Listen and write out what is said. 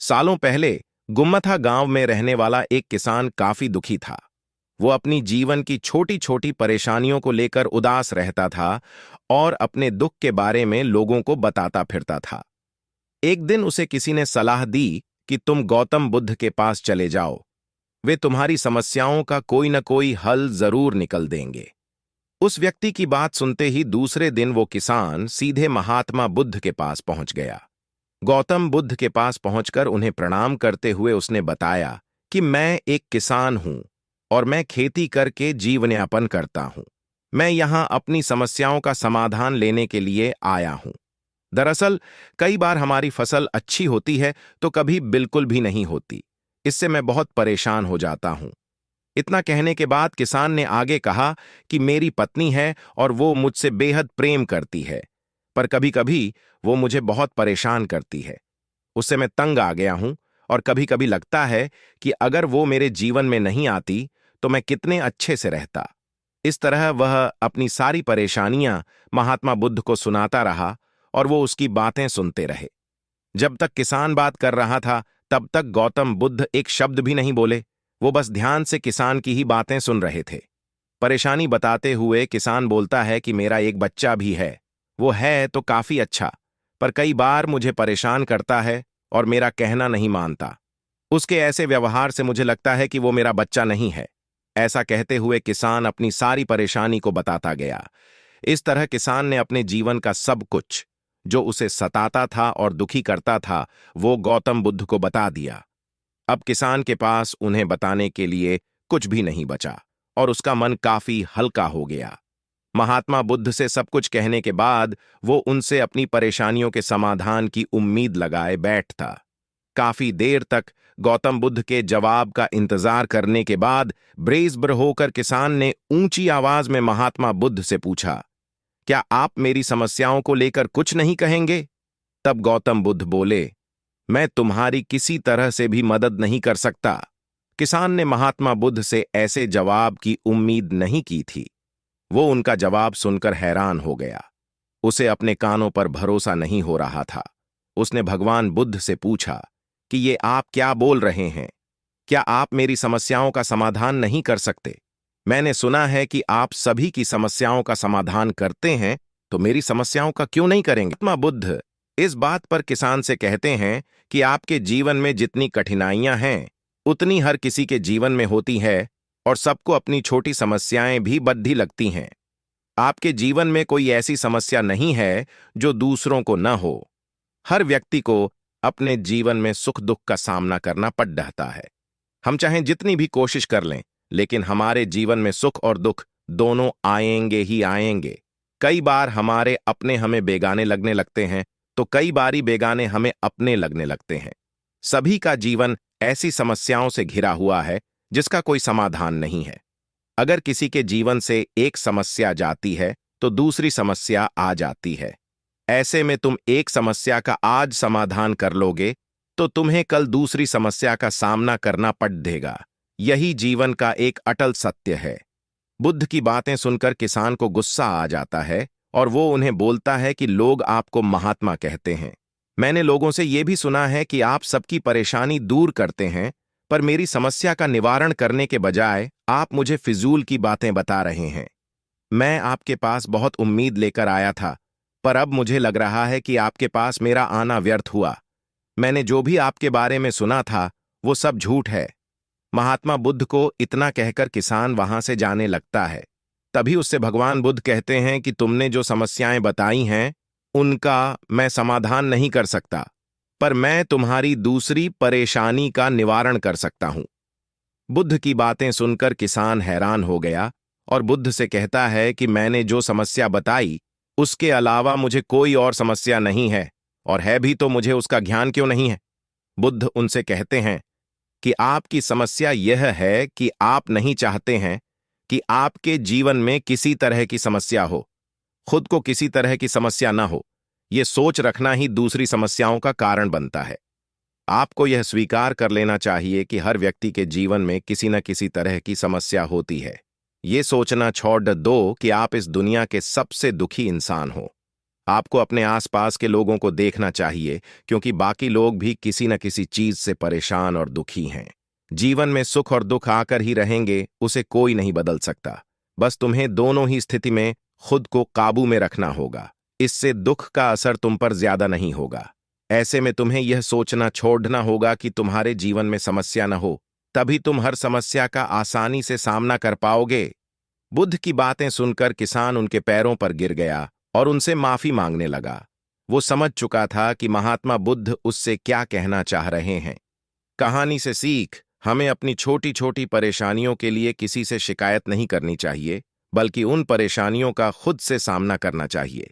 सालों पहले गुम्मथा गांव में रहने वाला एक किसान काफी दुखी था। वो अपनी जीवन की छोटी छोटी परेशानियों को लेकर उदास रहता था और अपने दुख के बारे में लोगों को बताता फिरता था। एक दिन उसे किसी ने सलाह दी कि तुम गौतम बुद्ध के पास चले जाओ, वे तुम्हारी समस्याओं का कोई न कोई हल जरूर निकल देंगे। उस व्यक्ति की बात सुनते ही दूसरे दिन वो किसान सीधे महात्मा बुद्ध के पास पहुंच गया। गौतम बुद्ध के पास पहुंचकर उन्हें प्रणाम करते हुए उसने बताया कि मैं एक किसान हूं और मैं खेती करके जीवनयापन करता हूं। मैं यहां अपनी समस्याओं का समाधान लेने के लिए आया हूं। दरअसल कई बार हमारी फसल अच्छी होती है तो कभी बिल्कुल भी नहीं होती। इससे मैं बहुत परेशान हो जाता हूं। इतना कहने के बाद किसान ने आगे कहा कि मेरी पत्नी है और वो मुझसे बेहद प्रेम करती है, पर कभी कभी वो मुझे बहुत परेशान करती है। उससे मैं तंग आ गया हूं और कभी कभी लगता है कि अगर वो मेरे जीवन में नहीं आती तो मैं कितने अच्छे से रहता। इस तरह वह अपनी सारी परेशानियां महात्मा बुद्ध को सुनाता रहा और वो उसकी बातें सुनते रहे। जब तक किसान बात कर रहा था तब तक गौतम बुद्ध एक शब्द भी नहीं बोले। वो बस ध्यान से किसान की ही बातें सुन रहे थे। परेशानी बताते हुए किसान बोलता है कि मेरा एक बच्चा भी है। वो है तो काफी अच्छा, पर कई बार मुझे परेशान करता है और मेरा कहना नहीं मानता। उसके ऐसे व्यवहार से मुझे लगता है कि वो मेरा बच्चा नहीं है। ऐसा कहते हुए किसान अपनी सारी परेशानी को बताता गया। इस तरह किसान ने अपने जीवन का सब कुछ, जो उसे सताता था और दुखी करता था, वो गौतम बुद्ध को बता दिया। अब किसान के पास उन्हें बताने के लिए कुछ भी नहीं बचा और उसका मन काफी हल्का हो गया। महात्मा बुद्ध से सब कुछ कहने के बाद वो उनसे अपनी परेशानियों के समाधान की उम्मीद लगाए बैठता। काफी देर तक गौतम बुद्ध के जवाब का इंतजार करने के बाद ब्रेसब्र होकर किसान ने ऊंची आवाज में महात्मा बुद्ध से पूछा, क्या आप मेरी समस्याओं को लेकर कुछ नहीं कहेंगे? तब गौतम बुद्ध बोले, मैं तुम्हारी किसी तरह से भी मदद नहीं कर सकता। किसान ने महात्मा बुद्ध से ऐसे जवाब की उम्मीद नहीं की थी। वो उनका जवाब सुनकर हैरान हो गया। उसे अपने कानों पर भरोसा नहीं हो रहा था। उसने भगवान बुद्ध से पूछा कि ये आप क्या बोल रहे हैं? क्या आप मेरी समस्याओं का समाधान नहीं कर सकते? मैंने सुना है कि आप सभी की समस्याओं का समाधान करते हैं, तो मेरी समस्याओं का क्यों नहीं करेंगे? महात्मा बुद्ध इस बात पर किसान से कहते हैं कि आपके जीवन में जितनी कठिनाइयां हैं उतनी हर किसी के जीवन में होती है और सबको अपनी छोटी समस्याएं भी बद्धी लगती हैं। आपके जीवन में कोई ऐसी समस्या नहीं है जो दूसरों को न हो। हर व्यक्ति को अपने जीवन में सुख दुख का सामना करना पड़ रहता है। हम चाहे जितनी भी कोशिश कर लें, लेकिन हमारे जीवन में सुख और दुख दोनों आएंगे ही आएंगे। कई बार हमारे अपने हमें बेगाने लगने लगते हैं तो कई बारी बेगाने हमें अपने लगने लगते हैं। सभी का जीवन ऐसी समस्याओं से घिरा हुआ है जिसका कोई समाधान नहीं है। अगर किसी के जीवन से एक समस्या जाती है तो दूसरी समस्या आ जाती है। ऐसे में तुम एक समस्या का आज समाधान कर लोगे तो तुम्हें कल दूसरी समस्या का सामना करना पड़ देगा। यही जीवन का एक अटल सत्य है। बुद्ध की बातें सुनकर किसान को गुस्सा आ जाता है और वो उन्हें बोलता है कि लोग आपको महात्मा कहते हैं। मैंने लोगों से ये भी सुना है कि आप सबकी परेशानी दूर करते हैं, पर मेरी समस्या का निवारण करने के बजाय आप मुझे फिजूल की बातें बता रहे हैं। मैं आपके पास बहुत उम्मीद लेकर आया था, पर अब मुझे लग रहा है कि आपके पास मेरा आना व्यर्थ हुआ। मैंने जो भी आपके बारे में सुना था वो सब झूठ है। महात्मा बुद्ध को इतना कहकर किसान वहां से जाने लगता है। तभी उससे भगवान बुद्ध कहते हैं कि तुमने जो समस्याएं बताई हैं उनका मैं समाधान नहीं कर सकता, पर मैं तुम्हारी दूसरी परेशानी का निवारण कर सकता हूं। बुद्ध की बातें सुनकर किसान हैरान हो गया और बुद्ध से कहता है कि मैंने जो समस्या बताई उसके अलावा मुझे कोई और समस्या नहीं है, और है भी तो मुझे उसका ज्ञान क्यों नहीं है? बुद्ध उनसे कहते हैं कि आपकी समस्या यह है कि आप नहीं चाहते हैं कि आपके जीवन में किसी तरह की समस्या हो, खुद को किसी तरह की समस्या ना हो। यह सोच रखना ही दूसरी समस्याओं का कारण बनता है। आपको यह स्वीकार कर लेना चाहिए कि हर व्यक्ति के जीवन में किसी न किसी तरह की समस्या होती है। ये सोचना छोड़ दो कि आप इस दुनिया के सबसे दुखी इंसान हो। आपको अपने आसपास के लोगों को देखना चाहिए, क्योंकि बाकी लोग भी किसी न किसी चीज से परेशान और दुखी हैं। जीवन में सुख और दुख आकर ही रहेंगे, उसे कोई नहीं बदल सकता। बस तुम्हें दोनों ही स्थिति में खुद को काबू में रखना होगा। इससे दुख का असर तुम पर ज्यादा नहीं होगा। ऐसे में तुम्हें यह सोचना छोड़ना होगा कि तुम्हारे जीवन में समस्या न हो, तभी तुम हर समस्या का आसानी से सामना कर पाओगे। बुद्ध की बातें सुनकर किसान उनके पैरों पर गिर गया और उनसे माफी मांगने लगा। वो समझ चुका था कि महात्मा बुद्ध उससे क्या कहना चाह रहे हैं। कहानी से सीख, हमें अपनी छोटी छोटी परेशानियों के लिए किसी से शिकायत नहीं करनी चाहिए, बल्कि उन परेशानियों का खुद से सामना करना चाहिए।